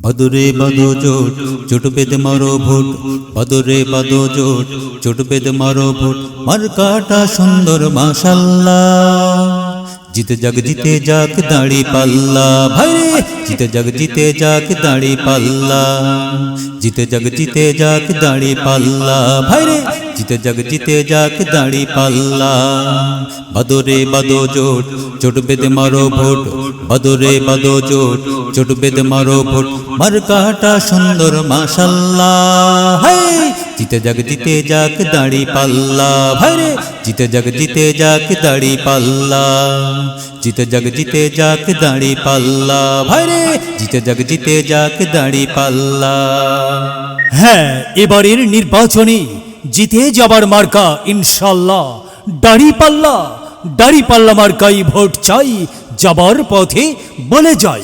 বাদরে বাদো জোট জোট বেঁধে মারো ভোট, বাদরে বাদো জোট জোট বেঁধে মারো ভোট, মার্কাটা সুন্দর মাশাল্লাহ। জিতে যাক দাড়ি পাল্লা, ভাই রে জিতে যাক দাড়ি পাল্লা, জিতে যাক দাড়ি পাল্লা, ভাই রে জিতে যাক দাড়ি পাল্লা। বাদরে বাদো জোট জোট বেঁধে মারো ভোট, বাদরে বাদো জোট জোট বেঁধে মারো ভোট, মার্কাটা সুন্দর মাশাল্লাহ। হাই জিতে যাক দাড়ি পাল্লা, ভাই রে জিতে যাক দাড়ি পাল্লা, জিতে যাক দাড়ি পাল্লা, ভাই রে জিতে যাক দাড়ি পাল্লা। হ্যাঁ, এবারের নির্বাচনে জিতে যাবার মার্কা ইনশাল্লাহ দাড়িপাল্লা। দাড়িপাল্লা মার্কাই ভোট চাই, যাবার পথে বলে যাই।